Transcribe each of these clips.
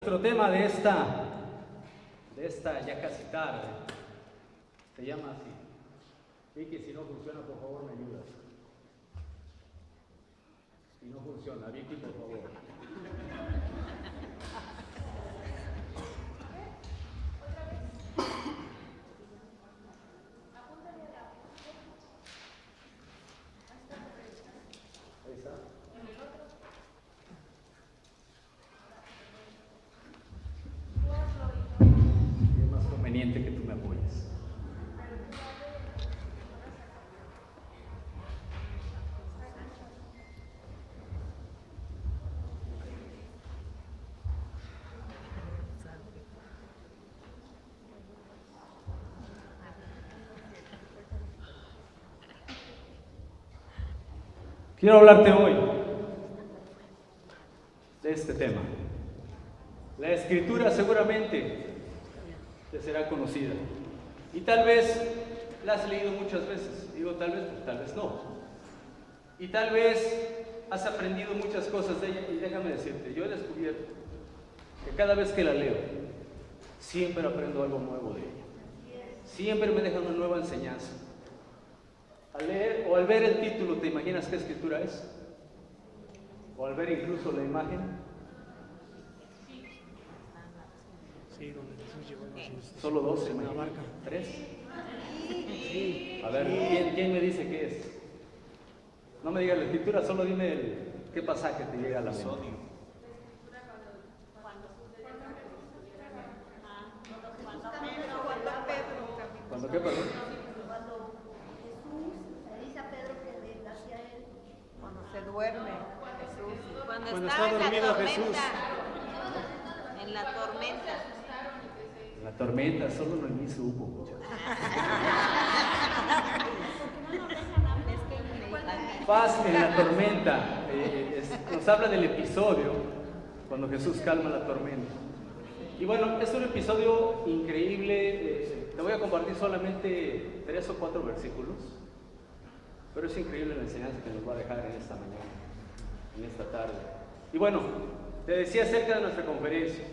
Nuestro tema de esta ya casi tarde se llama así. Vicky, si no funciona, por favor, me ayudas. Si no funciona, Vicky, por favor. Ahí está. Es más conveniente que tú me apoyes. Quiero hablarte hoy de este tema. La escritura seguramente te será conocida y tal vez la has leído muchas veces. Digo tal vez no. Y tal vez has aprendido muchas cosas de ella, y déjame decirte, yo he descubierto que cada vez que la leo siempre aprendo algo nuevo de ella. Siempre me deja una nueva enseñanza. Al leer o al ver el título, ¿te imaginas qué escritura es? O al ver incluso la imagen. Sí, donde Jesús llevó a Solo dos, ¿se una imaginan? barca. ¿Tres? Sí. A ver, ¿quién me dice qué es? No me digas la escritura, solo dime qué pasaje te llega a la mente. ¿Cuándo qué pasó? Cuando Jesús le dice a Pedro que venga hacia él. Cuando se duerme Jesús. Cuando Estaba está en la dormido tormenta. Jesús. En la tormenta. La tormenta, solo Noemí supo, muchachos. Paz en la tormenta. Nos habla del episodio cuando Jesús calma la tormenta. Y bueno, es un episodio increíble. Te voy a compartir solamente 3 o 4 versículos, pero es increíble la enseñanza que nos va a dejar en esta mañana, en esta tarde. Y bueno, te decía acerca de nuestra conferencia.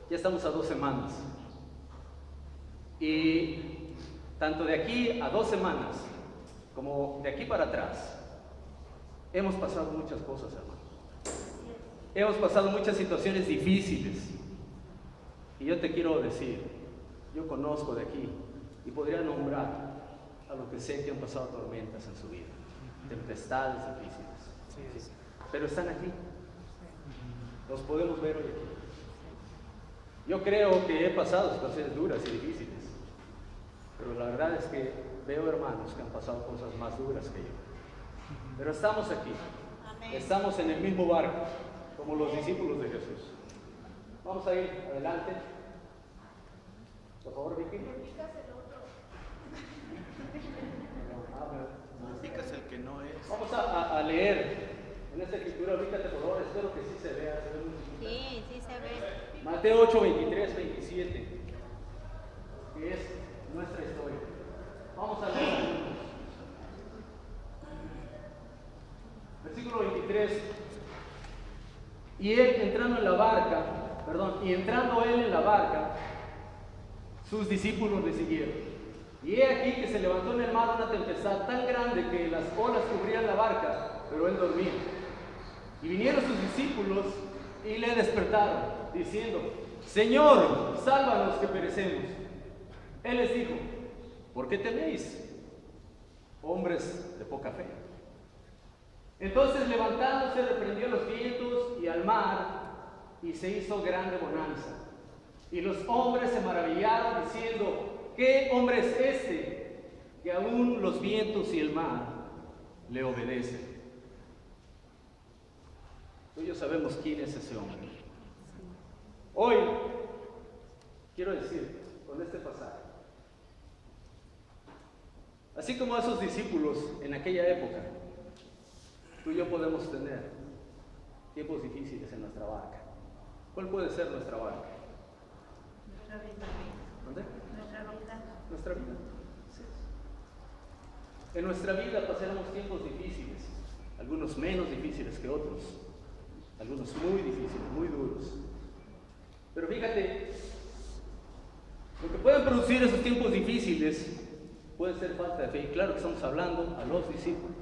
Ya estamos a 2 semanas. Y tanto de aquí a 2 semanas, como de aquí para atrás, hemos pasado muchas cosas, hermanos. Hemos pasado muchas situaciones difíciles. Y yo te quiero decir, yo conozco de aquí y podría nombrar a los que sé que han pasado tormentas en su vida, tempestades difíciles. ¿Sí? Pero están aquí. Los podemos ver hoy aquí. Yo creo que he pasado situaciones duras y difíciles, pero la verdad es que veo hermanos que han pasado cosas más duras que yo. Pero estamos aquí. Estamos en el mismo barco, como los discípulos de Jesús. Vamos a ir adelante. Por favor, Vicky. Modificas el que no es. Vamos a leer en esta escritura. Ubícate, por favor. Espero que sí se vea. Sí, sí se ve. Mateo 8, 23, 27. Que es nuestra historia. Vamos a leer. Versículo 23. Y entrando él en la barca, sus discípulos le siguieron. Y he aquí que se levantó en el mar una tempestad tan grande que las olas cubrían la barca, pero él dormía. Y vinieron sus discípulos y le despertaron, diciendo: Señor, sálvanos que perecemos. Él les dijo: ¿por qué teméis, hombres de poca fe? Entonces, levantándose, reprendió los vientos y al mar, y se hizo grande bonanza. Y los hombres se maravillaron, diciendo: ¿qué hombre es este, que aún los vientos y el mar le obedecen? Tú y yo sabemos quién es ese hombre. Hoy, quiero decir, con este pasaje, así como a esos discípulos en aquella época, tú y yo podemos tener tiempos difíciles en nuestra barca. ¿Cuál puede ser nuestra barca? Nuestra vida. ¿Dónde? Nuestra vida. Nuestra vida. Sí. En nuestra vida pasaremos tiempos difíciles, algunos menos difíciles que otros, algunos muy difíciles, muy duros. Pero fíjate, lo que pueden producir esos tiempos difíciles puede ser falta de fe. Y claro que estamos hablando a los discípulos.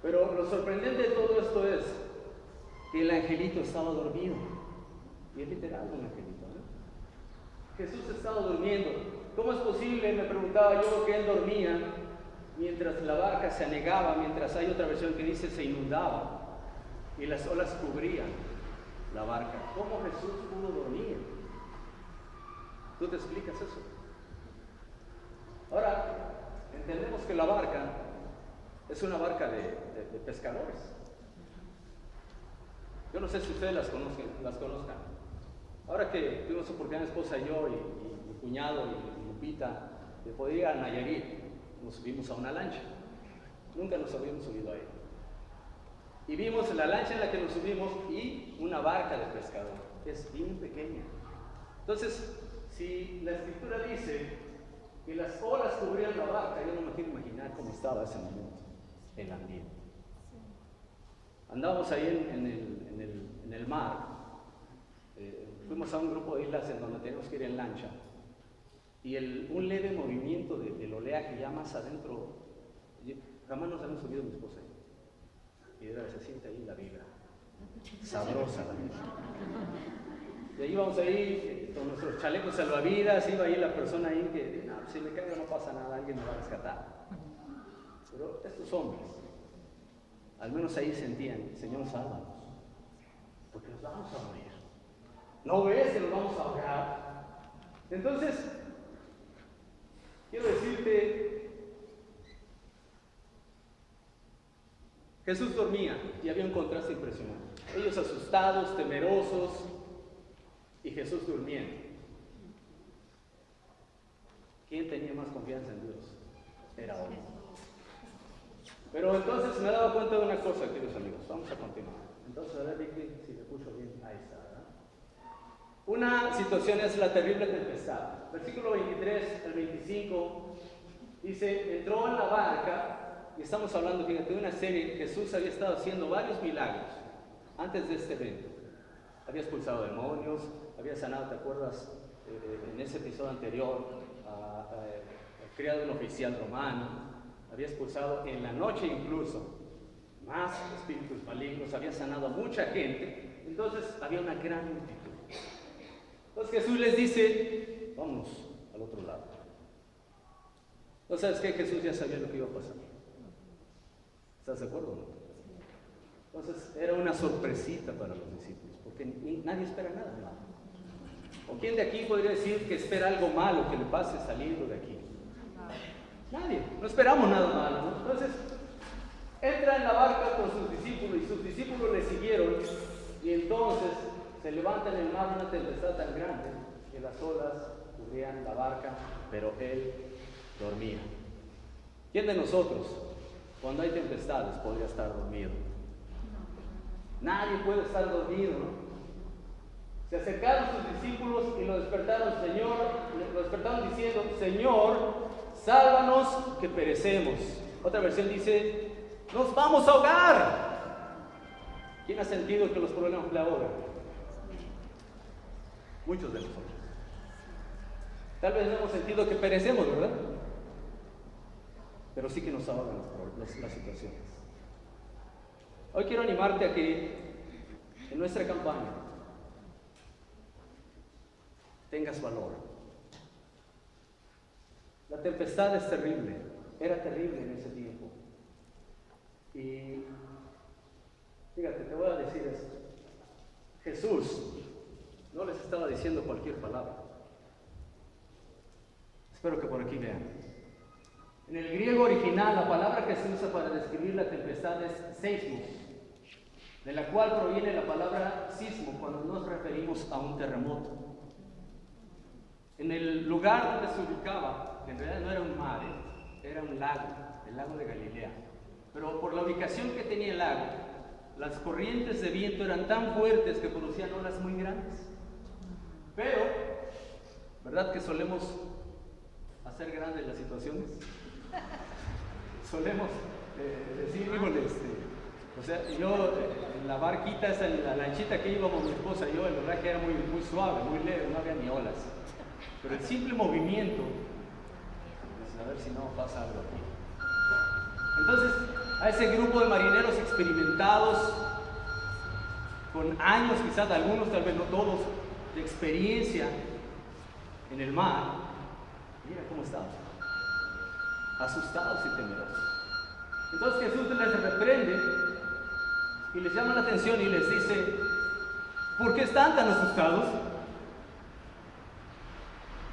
Pero lo sorprendente de todo esto es que el angelito estaba dormido. Y es literal un angelito, ¿no? Jesús estaba durmiendo. ¿Cómo es posible? Me preguntaba yo, que él dormía mientras la barca se anegaba, mientras hay otra versión que dice se inundaba y las olas cubrían la barca. ¿Cómo Jesús pudo dormir? ¿Tú te explicas eso? Ahora, entendemos que la barca es una barca de pescadores. Yo no sé si ustedes las conozcan. Ahora que tuvimos oportunidad, mi esposa y yo, y mi cuñado y Lupita, de poder ir a Nayarit, nos subimos a una lancha. Nunca nos habíamos subido a ella. Y vimos la lancha en la que nos subimos y una barca de pescador. Es bien pequeña. Entonces, si la escritura dice que las olas cubrían la barca, yo no me quiero imaginar cómo estaba ese momento, el ambiente. Andábamos ahí en el mar. Fuimos a un grupo de islas en donde teníamos que ir en lancha. Y un leve movimiento del oleaje ya más adentro, jamás nos habíamos subido mi esposa. Y se siente ahí la vibra, sabrosa la vibra. Y ahí vamos ahí con nuestros chalecos salvavidas, iba ahí la persona ahí que, no, si me caigo no pasa nada, alguien me va a rescatar. Pero estos hombres, al menos ahí sentían, Señor, sálvanos, porque nos vamos a morir. ¿No ves que nos vamos a ahogar? Entonces, quiero decirte, Jesús dormía y había un contraste impresionante. Ellos asustados, temerosos, y Jesús durmiendo. ¿Quién tenía más confianza en Dios? Era hombre. Pero entonces me he dado cuenta de una cosa, queridos amigos. Vamos a continuar. Entonces, a ver, Vicky, si te escucho bien. Ahí está, ¿verdad? Una situación es la terrible tempestad. Versículo 23 al 25 dice, entró en la barca, y estamos hablando, fíjate, de una serie. Jesús había estado haciendo varios milagros antes de este evento. Había expulsado demonios, había sanado, ¿te acuerdas? En ese episodio anterior, al criado de un oficial romano, había expulsado en la noche incluso más espíritus malignos, había sanado a mucha gente. Entonces había una gran multitud. Entonces Jesús les dice, vamos al otro lado. ¿No sabes qué? Jesús ya sabía lo que iba a pasar. ¿Estás de acuerdo o no? Entonces era una sorpresita para los discípulos, porque nadie espera nada malo. ¿O quién de aquí podría decir que espera algo malo que le pase saliendo de aquí? Nadie, no esperamos nada malo, ¿no? Entonces entra en la barca con sus discípulos y sus discípulos le siguieron, y entonces se levanta en el mar una tempestad tan grande que las olas cubrían la barca, pero él dormía. ¿Quién de nosotros, cuando hay tempestades, podría estar dormido? Nadie puede estar dormido, ¿no? Se acercaron sus discípulos y lo despertaron diciendo, Señor, sálvanos que perecemos. Otra versión dice, nos vamos a ahogar. ¿Quién ha sentido que los problemas le ahogan? Muchos de nosotros. Tal vez no hemos sentido que perecemos, ¿verdad? Pero sí que nos ahogan las situaciones. Hoy quiero animarte a que en nuestra campaña tengas valor. La tempestad es terrible, era terrible en ese tiempo. Y fíjate, te voy a decir esto. Jesús no les estaba diciendo cualquier palabra. Espero que por aquí vean. En el griego original, la palabra que se usa para describir la tempestad es seismos, de la cual proviene la palabra sismo cuando nos referimos a un terremoto. En el lugar donde se ubicaba, que en realidad no era un mar, era un lago, el lago de Galilea. Pero por la ubicación que tenía el lago, las corrientes de viento eran tan fuertes que producían olas muy grandes. Pero, ¿verdad que solemos hacer grandes las situaciones? Solemos decir, híjole, O sea, yo en la barquita, esa, en la lanchita que íbamos mi esposa y yo, el oleaje era muy, muy suave, muy leve, no había ni olas. Pero el simple movimiento, pues, a ver si no pasa algo aquí. Entonces, a ese grupo de marineros experimentados, con años, quizás algunos, tal vez no todos, de experiencia en el mar, mira cómo estaban, asustados y temerosos. Entonces Jesús les reprende y les llama la atención y les dice: ¿por qué están tan asustados?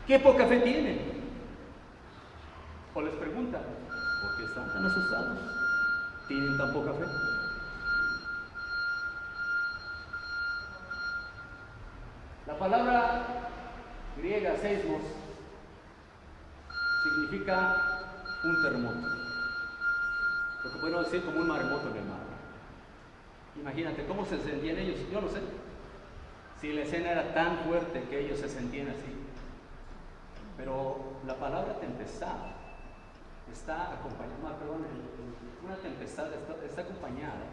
¿Qué poca fe tienen? O les pregunta: ¿por qué están tan asustados? ¿Tienen tan poca fe? La palabra griega seismos significa un terremoto, lo que podemos decir como un maremoto en el mar. Imagínate cómo se sentían ellos. Yo no sé si la escena era tan fuerte que ellos se sentían así, pero la palabra tempestad está acompañada, una tempestad está acompañada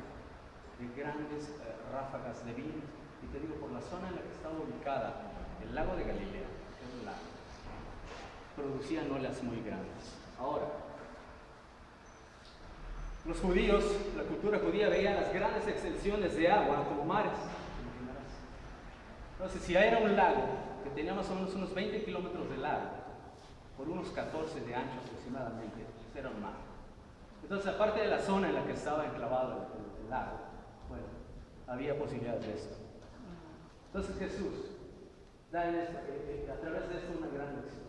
de grandes ráfagas de viento. Y te digo, por la zona en la que estaba ubicada el lago de Galilea, que es un lago, producían olas muy grandes. Ahora, los judíos, la cultura judía veía las grandes extensiones de agua como mares. Entonces, si era un lago que tenía más o menos unos 20 kilómetros de largo, por unos 14 de ancho aproximadamente, pues era un mar. Entonces, aparte de la zona en la que estaba enclavado el lago, bueno, había posibilidad de esto. Entonces Jesús da a través de esto una gran lección.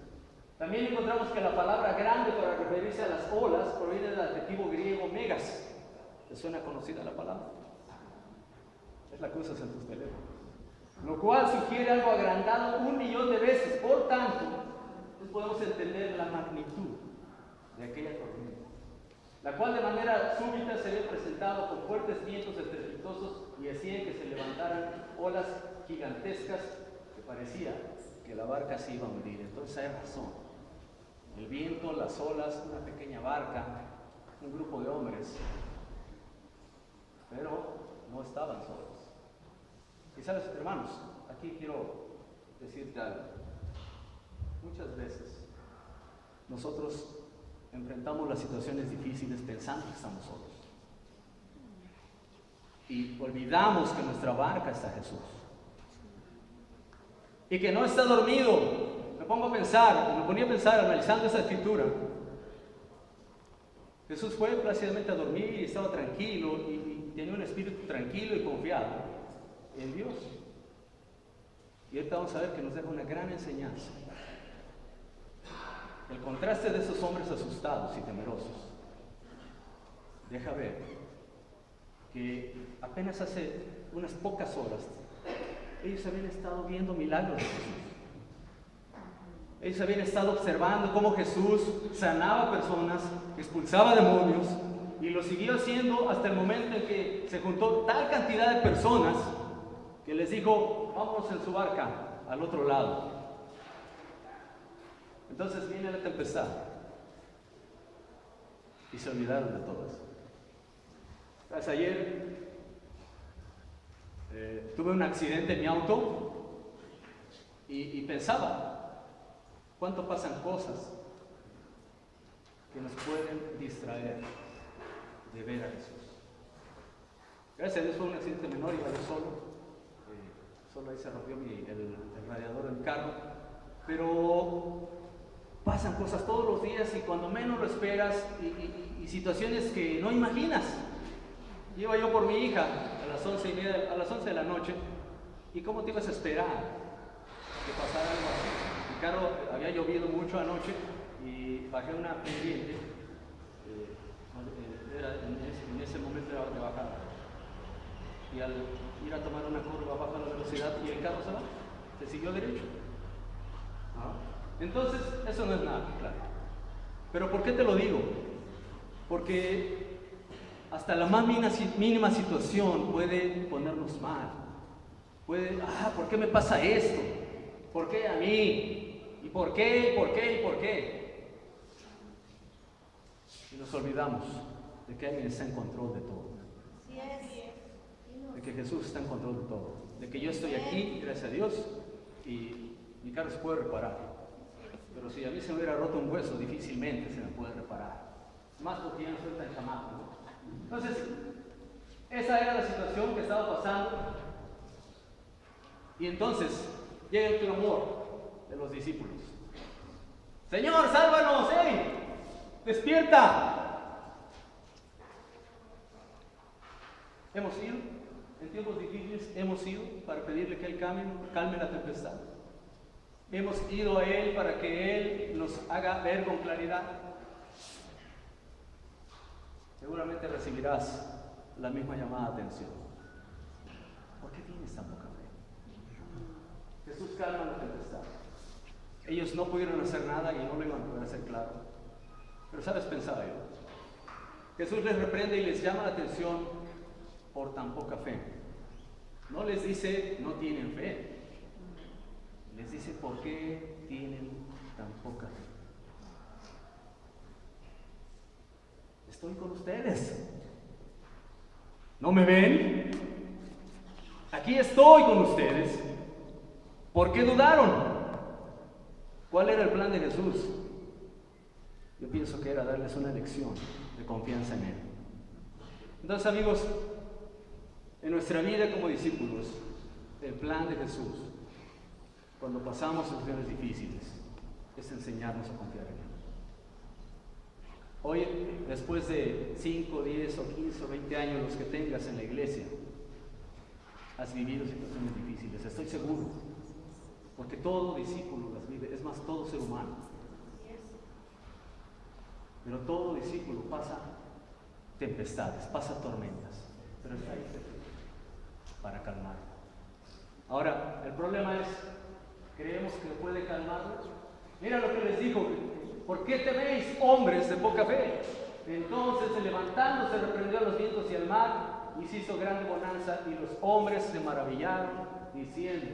También encontramos que la palabra grande para referirse a las olas proviene del adjetivo griego megas. ¿Te suena conocida la palabra? Es la que usas en tus teléfonos. Lo cual sugiere algo agrandado 1.000.000 de veces. Por tanto, podemos entender la magnitud de aquella tormenta, la cual de manera súbita se había presentado con fuertes vientos estrepitosos y hacían que se levantaran olas gigantescas que parecía que la barca se iba a hundir. Entonces hay razón. El viento, las olas, una pequeña barca, un grupo de hombres, pero no estaban solos. Y sabes, hermanos, aquí quiero decirte algo. Muchas veces nosotros enfrentamos las situaciones difíciles pensando que estamos solos. Y olvidamos que en nuestra barca está Jesús. Y que no está dormido. Me ponía a pensar analizando esa escritura. Jesús fue plácidamente a dormir y estaba tranquilo y tenía un espíritu tranquilo y confiado en Dios. Y ahorita vamos a ver que nos deja una gran enseñanza. El contraste de esos hombres asustados y temerosos deja ver que apenas hace unas pocas horas ellos habían estado viendo milagros de Jesús. Ellos habían estado observando cómo Jesús sanaba personas, expulsaba demonios y lo siguió haciendo hasta el momento en que se juntó tal cantidad de personas que les dijo: vámonos en su barca al otro lado. Entonces viene la tempestad y se olvidaron de todo eso. Pues ayer tuve un accidente en mi auto y pensaba cuánto pasan cosas que nos pueden distraer de ver a Jesús. Gracias a Dios fue un accidente menor, iba yo solo ahí se rompió el radiador del carro, pero pasan cosas todos los días y cuando menos lo esperas y situaciones que no imaginas. Iba yo por mi hija a las 11:30, a las 11 de la noche, y ¿cómo te ibas a esperar que pasara algo así? Mi carro había llovido mucho anoche y bajé una pendiente, en ese momento era de bajada, y al ir a tomar una curva baja la velocidad y el carro se siguió derecho. Entonces, eso no es nada, claro. Pero ¿por qué te lo digo? Porque hasta la más mínima situación puede ponernos mal. ¿Por qué me pasa esto? ¿Por qué a mí? ¿Y por qué? ¿Y por qué? ¿Y por qué? Y nos olvidamos de que alguien está en control de todo. Así es. De que Jesús está en control de todo. De que yo estoy aquí, gracias a Dios, y mi carro se puede reparar. Pero si a mí se me hubiera roto un hueso, difícilmente se me puede reparar. Más porque ya no soy tan chamaco, ¿no? Entonces, esa era la situación que estaba pasando. Y entonces llega el clamor de los discípulos. Señor, sálvanos, ¡hey! ¡Despierta! Hemos ido, en tiempos difíciles, hemos ido para pedirle que Él calme la tempestad. Hemos ido a Él para que Él nos haga ver con claridad. Seguramente recibirás la misma llamada de atención. ¿Por qué tienes tan poca fe? Jesús calma la tempestad. Ellos no pudieron hacer nada y no lo iban a poder hacer claro. Pero ¿sabes? Pensaba yo. Jesús les reprende y les llama la atención por tan poca fe. No les dice no tienen fe. Les dice por qué tienen tan poca fe. Estoy con ustedes. ¿No me ven? Aquí estoy con ustedes. ¿Por qué dudaron? ¿Cuál era el plan de Jesús? Yo pienso que era darles una lección de confianza en Él. Entonces, amigos, en nuestra vida como discípulos, el plan de Jesús, cuando pasamos situaciones difíciles, es enseñarnos a confiar en Él. Hoy, después de 5, 10 o 15 o 20 años, los que tengas en la iglesia, has vivido situaciones difíciles, estoy seguro, porque todo discípulo las vive, es más, todo ser humano. Pero todo discípulo pasa tempestades, pasa tormentas, pero está ahí para calmarlo. Ahora, el problema es, ¿creemos que puede calmarlo? Mira lo que les dijo: ¿por qué teméis, hombres de poca fe? Entonces, levantándose, reprendió a los vientos y al mar, y se hizo grande bonanza, y los hombres se maravillaron, diciendo: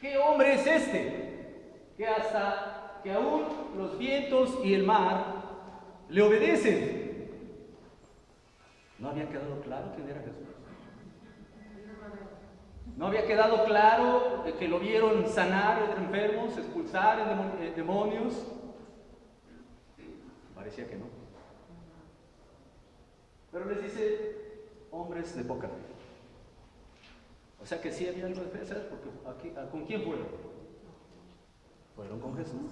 ¿qué hombre es este? Que aún los vientos y el mar le obedecen. ¿No había quedado claro quién era Jesús? ¿No había quedado claro que lo vieron sanar entre enfermos, expulsar demonios? Parecía que no. Pero les dice: hombres de poca fe. O sea que sí había algo de fe, ¿sabes? Porque ¿con quién fueron? Fueron con Jesús.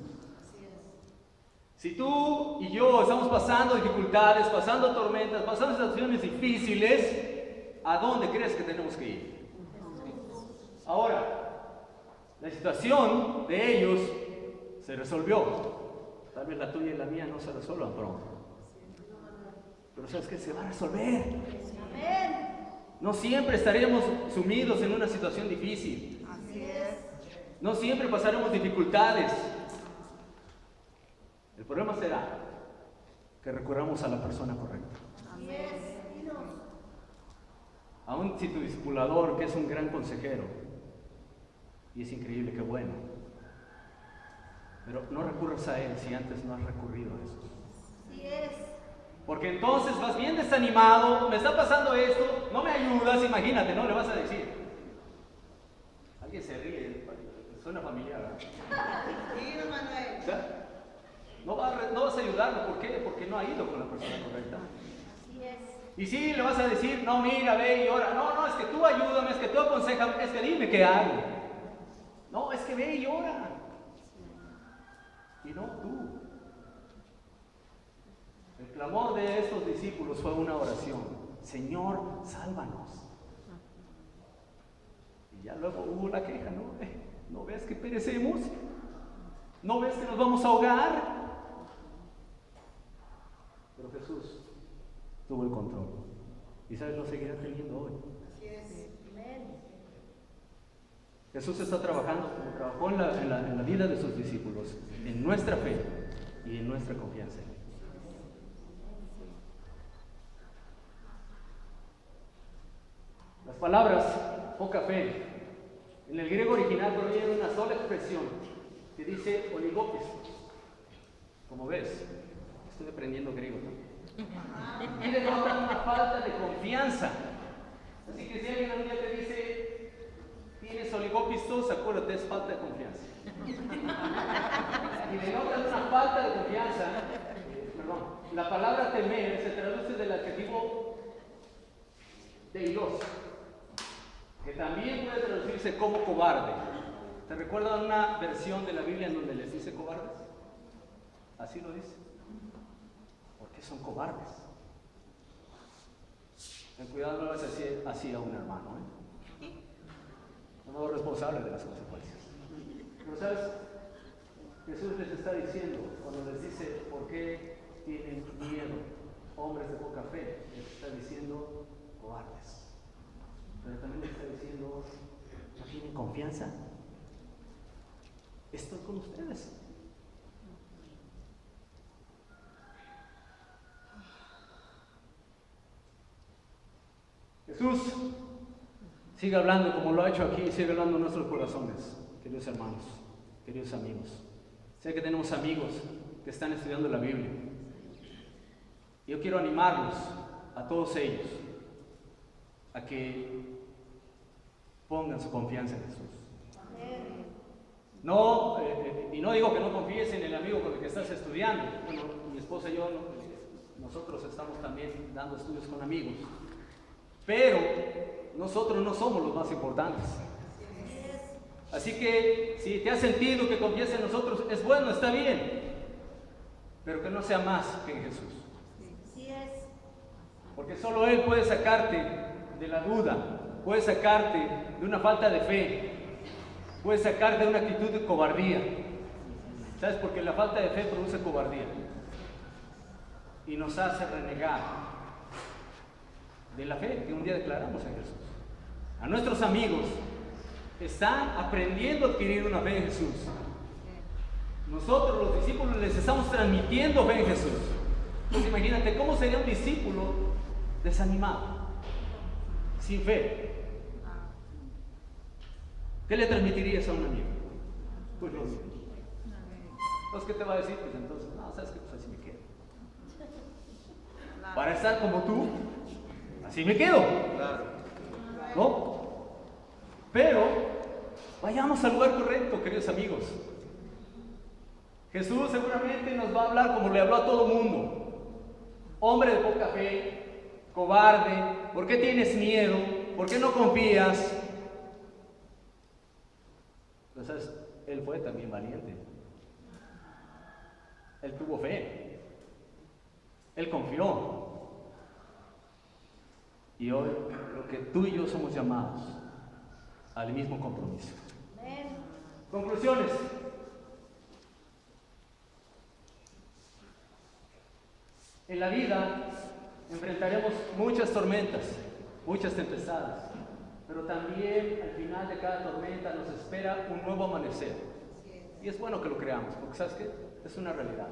Si tú y yo estamos pasando dificultades, pasando tormentas, pasando situaciones difíciles, ¿a dónde crees que tenemos que ir? Ahora, la situación de ellos se resolvió. Tal vez la tuya y la mía no se resuelvan pronto. Pero ¿sabes qué? Se va a resolver. Amén. No siempre estaremos sumidos en una situación difícil. Así es. No siempre pasaremos dificultades. El problema será que recurramos a la persona correcta. Así es. Aún si tu discipulador, que es un gran consejero, y es increíble, qué bueno, pero no recurras a él si antes no has recurrido a Jesús. Así es. Porque entonces vas bien desanimado, me está pasando esto, no me ayudas, imagínate, ¿no? Le vas a decir. Alguien se ríe, suena familiar, ¿verdad? Sí, Manuel. O sea, no vas a ayudarlo, ¿por qué? Porque no ha ido con la persona correcta. Así es. Y sí, le vas a decir: no, mira, ve y ora. No, es que tú ayúdame, es que tú aconsejame, es que dime qué hago. No, es que ve y ora. Y no tú. El clamor de estos discípulos fue una oración: Señor, sálvanos. Y ya luego hubo la queja, ¿no? ¿No ves que perecemos? ¿No ves que nos vamos a ahogar? Pero Jesús tuvo el control. Y sabes, lo seguirá teniendo hoy. Así es. Amén. Jesús está trabajando como trabajó en la vida de sus discípulos, en nuestra fe y en nuestra confianza en Él. Las palabras poca fe en el griego original provienen de una sola expresión que dice oligopis. Como ves, estoy aprendiendo griego también. Y denotan una falta de confianza. Así que si alguien un día te dice, tienes oligopistos, acuérdate, es falta de confianza. Y denotan una falta de confianza. Perdón, la palabra temer se traduce del adjetivo deilos, que también puede traducirse como cobarde. ¿Te recuerdan una versión de la Biblia en donde les dice cobardes? Así lo dice. ¿Por qué son cobardes? Ten cuidado, no lo vas a decir así a un hermano, No es responsable de las consecuencias. Pero ¿sabes? Jesús les está diciendo, cuando les dice, ¿por qué tienen miedo? Hombres de poca fe, les está diciendo cobardes. Pero también les está diciendo, ¿no tienen confianza? Estoy con ustedes. Jesús sigue hablando como lo ha hecho aquí, sigue hablando en nuestros corazones, queridos hermanos, queridos amigos. Sé que tenemos amigos que están estudiando la Biblia. Yo quiero animarlos a todos ellos a que pongan su confianza en Jesús. No, y no digo que no confíes en el amigo con el que estás estudiando. Bueno, mi esposa y yo, nosotros estamos también dando estudios con amigos. Pero nosotros no somos los más importantes. Así que si te has sentido que confías en nosotros, es bueno, está bien. Pero que no sea más que en Jesús. Porque solo Él puede sacarte de la duda, puede sacarte de una falta de fe, puede sacarte de una actitud de cobardía. ¿Sabes? Porque la falta de fe produce cobardía y nos hace renegar de la fe que un día declaramos en Jesús. A nuestros amigos están aprendiendo a adquirir una fe en Jesús. Nosotros, los discípulos, les estamos transmitiendo fe en Jesús. Entonces imagínate, ¿cómo sería un discípulo desanimado, sin fe? ¿Qué le transmitirías a un amigo? Pues lo mismo. Entonces, ¿qué te va a decir? Pues entonces, no, ¿sabes qué? Pues así me quedo. Para estar como tú, así me quedo. ¿No? Pero vayamos al lugar correcto, queridos amigos. Jesús seguramente nos va a hablar como le habló a todo mundo. Hombre de poca fe, cobarde, ¿por qué tienes miedo? ¿Por qué no confías? Entonces, él fue también valiente. Él tuvo fe. Él confió. Y hoy creo que tú y yo somos llamados al mismo compromiso. Conclusiones. En la vida enfrentaremos muchas tormentas, muchas tempestades, pero también al final de cada tormenta nos espera un nuevo amanecer. Y es bueno que lo creamos, porque ¿sabes qué? Es una realidad.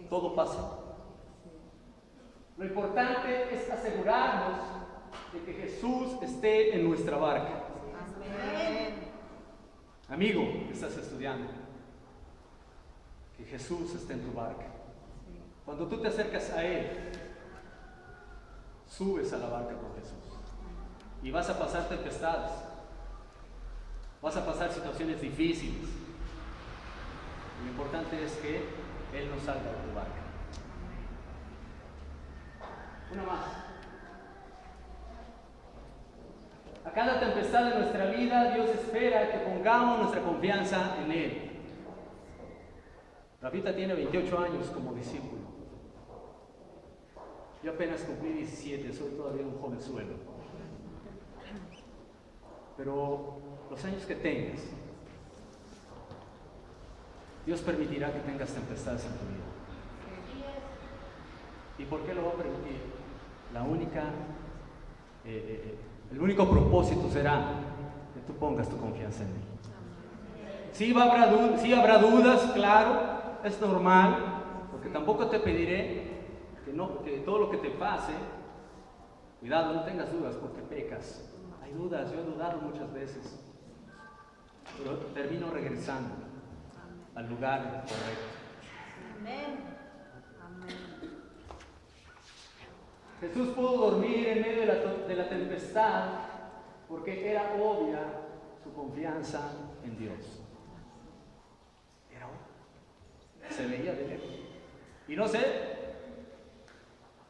Todo pasa. Lo importante es asegurarnos de que Jesús esté en nuestra barca. Amigo que estás estudiando, que Jesús esté en tu barca. Cuando tú te acercas a Él, subes a la barca con Jesús. Y vas a pasar tempestades, vas a pasar situaciones difíciles. Lo importante es que Él no salga de tu barca. Una más. A cada tempestad de nuestra vida, Dios espera que pongamos nuestra confianza en Él. Rafita tiene 28 años como discípulo. Yo apenas cumplí 17, soy todavía un jovenzuelo. Pero los años que tengas, Dios permitirá que tengas tempestades en tu vida. ¿Y por qué lo va a permitir? El único propósito será que tú pongas tu confianza en Él. Sí habrá dudas, claro, es normal, porque tampoco te pediré que todo lo que te pase, cuidado, no tengas dudas porque pecas. Hay dudas, yo he dudado muchas veces, pero termino regresando al lugar correcto. Amén. Jesús pudo dormir en medio de la tempestad porque era obvia su confianza en Dios. Era obvia. Se veía de lejos. Y no sé,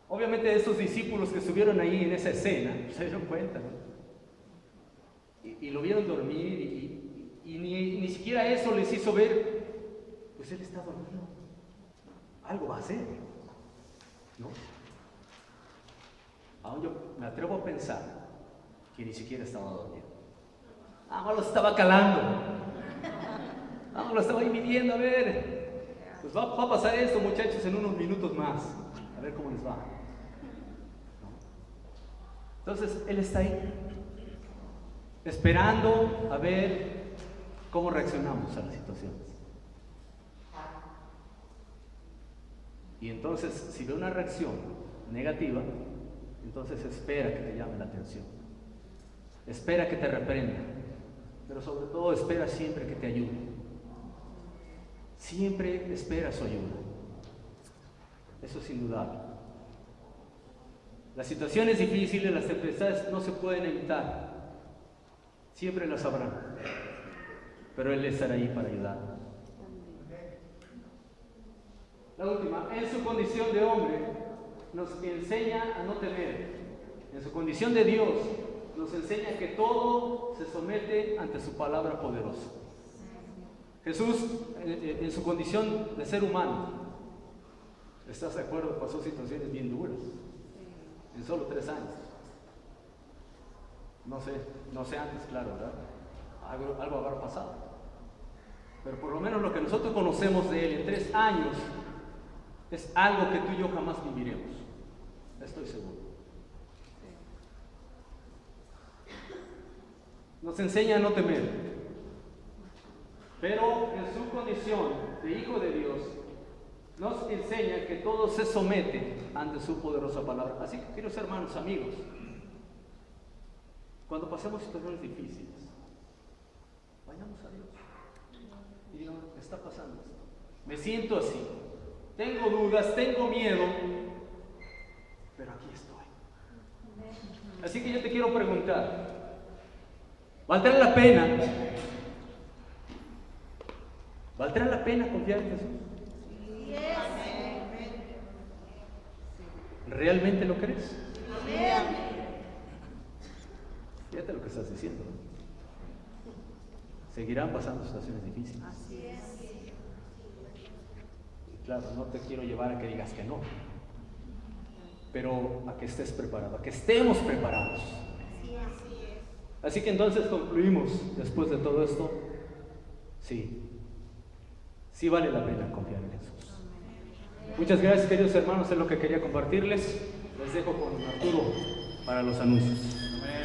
obviamente estos discípulos que estuvieron ahí en esa escena se dieron cuenta, ¿no? Y lo vieron dormir y ni siquiera eso les hizo ver, pues él está dormido. Algo va a hacer, ¿no? Aún yo me atrevo a pensar que ni siquiera estaba dormido. Lo estaba calando. Lo estaba ahí midiendo, a ver. Pues va a pasar esto, muchachos, en unos minutos más. A ver cómo les va. ¿No? Entonces, él está ahí, esperando a ver cómo reaccionamos a las situaciones. Y entonces, si ve una reacción negativa, entonces espera que te llame la atención. Espera que te reprenda. Pero sobre todo espera siempre que te ayude. Siempre espera su ayuda. Eso es indudable. Las situaciones difíciles, las tempestades no se pueden evitar. Siempre las habrá. Pero Él estará ahí para ayudar. La última, en su condición de hombre, nos enseña a no temer. En su condición de Dios, nos enseña que todo se somete ante su palabra poderosa. Jesús, en su condición de ser humano, ¿estás de acuerdo? Pasó situaciones bien duras en solo 3 años. No sé antes, claro, ¿verdad? Algo habrá pasado. Pero por lo menos lo que nosotros conocemos de Él en 3 años es algo que tú y yo jamás viviremos. Estoy seguro. Nos enseña a no temer. Pero en su condición de hijo de Dios, nos enseña que todo se somete ante su poderosa palabra. Así que, queridos hermanos, amigos, cuando pasemos situaciones difíciles, vayamos a Dios y digamos, ¿qué está pasando esto? Me siento así, tengo dudas, tengo miedo, pero aquí estoy. Así que yo te quiero preguntar, ¿valdrá la pena? ¿Valdrá la pena confiar en Jesús? ¿Realmente lo crees? Fíjate lo que estás diciendo. Seguirán pasando situaciones difíciles. Y claro, no te quiero llevar a que digas que no, pero a que estés preparado, a que estemos preparados. Así que entonces concluimos, después de todo esto, sí vale la pena confiar en Jesús. Muchas gracias, queridos hermanos, es lo que quería compartirles. Les dejo con Arturo para los anuncios. Amén.